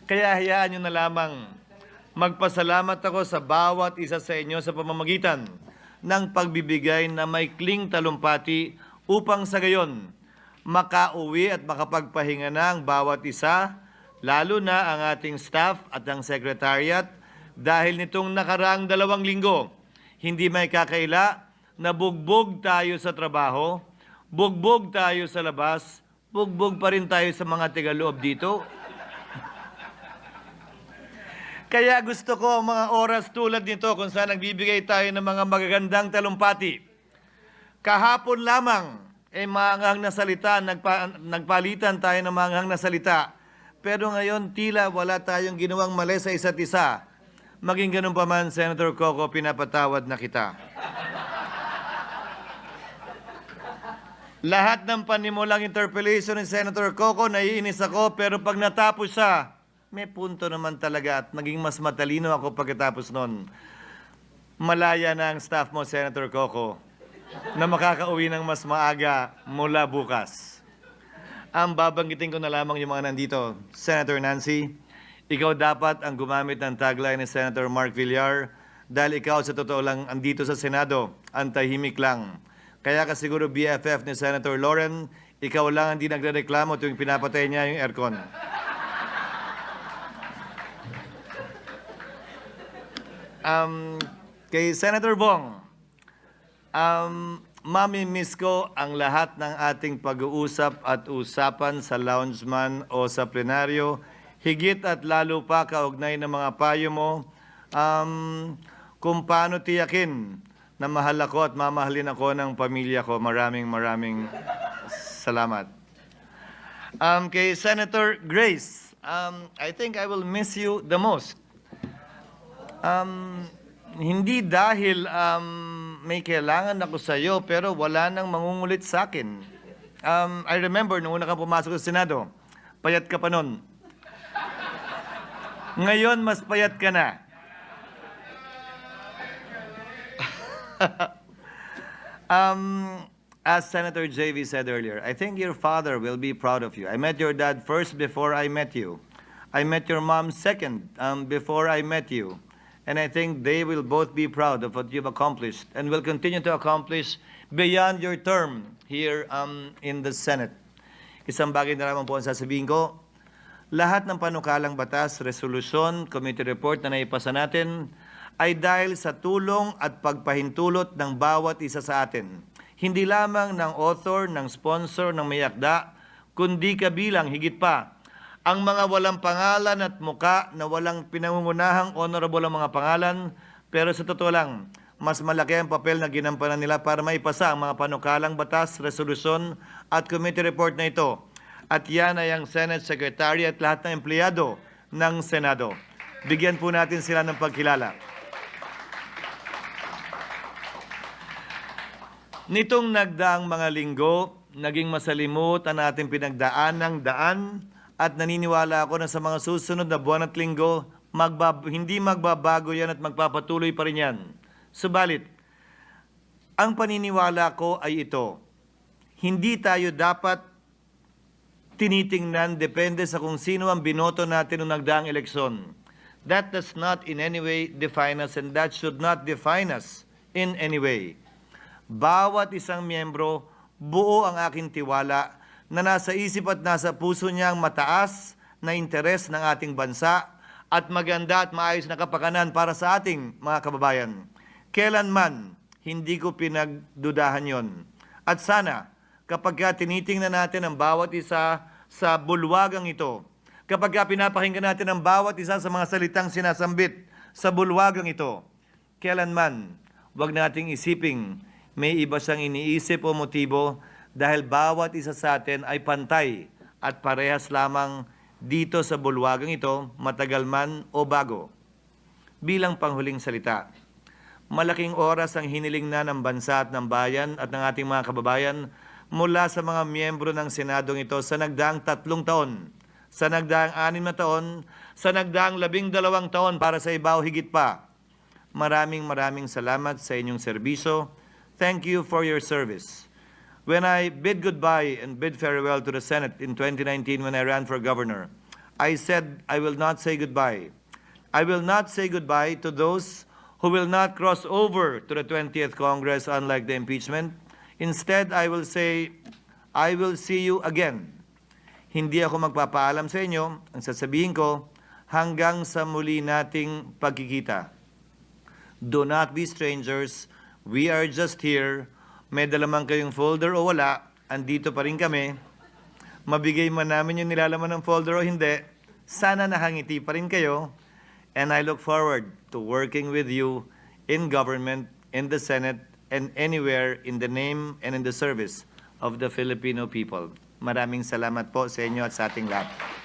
Kaya hayaan nyo na lamang magpasalamat ako sa bawat isa sa inyo sa pamamagitan ng pagbibigay na maikling talumpati upang sa gayon makauwi at makapagpahinga na ang bawat isa, lalo na ang ating staff at ang secretariat, dahil nitong nakaraang 2 linggo, hindi may kakaila na bugbog tayo sa trabaho, bugbog tayo sa labas, bugbog pa rin tayo sa mga tigaloob dito. Kaya gusto ko ang mga oras tulad nito kung saan nagbibigay tayo ng mga magagandang talumpati. Kahapon lamang, maanghang na salita, nagpalitan tayo ng maanghang na salita. Pero ngayon, tila wala tayong ginawang mali sa isa't isa. Maging ganun pa man, Senator Coco, pinapatawad na kita. Lahat ng panimulang interpellation ni Senator Coco, naiinis ako, pero pag natapos siya, may punto naman talaga at naging mas matalino ako pagkatapos nun. Malaya na ang staff mo, Senator Coco, na makakauwi ng mas maaga mula bukas. Ang babanggitin ko na lamang yung mga nandito. Senator Nancy, ikaw dapat ang gumamit ng tagline ni Senator Mark Villar dahil ikaw sa totoo lang andito sa Senado, ang tahimik lang. Kaya ka siguro BFF ni Senator Lauren, ikaw lang hindi nagrereklamo tuwing pinapatay niya yung aircon. Kay Senator Bong, mami-miss ko ang lahat ng ating pag-uusap at usapan sa loungeman o sa plenaryo, higit at lalo pa kaugnay ng mga payo mo, kung paano tiyakin na mahal ako at mamahalin ako ng pamilya ko. Maraming salamat. Kay Senator Grace, I think I will miss you the most. Hindi dahil may kailangan ako sa iyo, pero wala nang mangungulit sa akin. I remember, nung una kang pumasok sa Senado, payat ka pa nun. Ngayon, mas payat ka na. As Senator JV said earlier, I think your father will be proud of you. I met your dad first before I met you. I met your mom second before I met you. And I think they will both be proud of what you've accomplished and will continue to accomplish beyond your term here in the Senate. Isang bagay na naman po ang sasabihin ko, lahat ng panukalang batas, resolusyon, committee report na naipasa natin ay dahil sa tulong at pagpahintulot ng bawat isa sa atin. Hindi lamang ng author, ng sponsor, ng may akda, kundi kabilang higit pa ang mga walang pangalan at muka na walang pinangungunahang honorable ang mga pangalan, pero sa totoo lang, mas malaki ang papel na ginampanan nila para maipasa ang mga panukalang batas, resolusyon at committee report na ito. At yan ay ang Senate Secretary at lahat ng empleyado ng Senado. Bigyan po natin sila ng pagkilala. Nitong nagdaang mga linggo, naging masalimuot ang ating pinagdaan ng daan at naniniwala ako na sa mga susunod na buwan at linggo, hindi magbabago yan at magpapatuloy pa rin yan. Subalit, ang paniniwala ko ay ito, hindi tayo dapat tinitingnan depende sa kung sino ang binoto natin noong nagdaang eleksyon. That does not in any way define us and that should not define us in any way. Bawat isang miyembro, buo ang aking tiwala na nasa isip at nasa puso niya ang mataas na interes ng ating bansa at maganda at maayos na kapakanan para sa ating mga kababayan. Kailanman, hindi ko pinagdudahan yon. At sana, kapag tinitingnan natin ang bawat isa sa bulwagang ito, kapag pinapakinggan natin ang bawat isa sa mga salitang sinasambit sa bulwagang ito, kailanman, huwag nating isiping may iba siyang iniisip o motibo dahil bawat isa sa atin ay pantay at parehas lamang dito sa bulwagang ito, matagal man o bago. Bilang panghuling salita, malaking oras ang hiniling na ng bansa at ng bayan at ng ating mga kababayan mula sa mga miyembro ng Senadong ito sa nagdaang 3 taon, sa nagdaang 6 na taon, sa nagdaang 12 taon para sa ibaw higit pa. Maraming salamat sa inyong serbisyo. Thank you for your service. When I bid goodbye and bid farewell to the Senate in 2019 when I ran for governor, I said I will not say goodbye. I will not say goodbye to those who will not cross over to the 20th Congress unlike the impeachment. Instead, I will say, I will see you again. Hindi ako magpapaalam sa inyo. Ang sasabihin ko, hanggang sa muli nating pagkikita. Do not be strangers. We are just here. May dala man kayong folder o wala, andito pa rin kami. Mabigay man namin yung nilalaman ng folder o hindi, sana nakangiti pa rin kayo. And I look forward to working with you in government, in the Senate, and anywhere in the name and in the service of the Filipino people. Maraming salamat po sa inyo at sa ating lahat.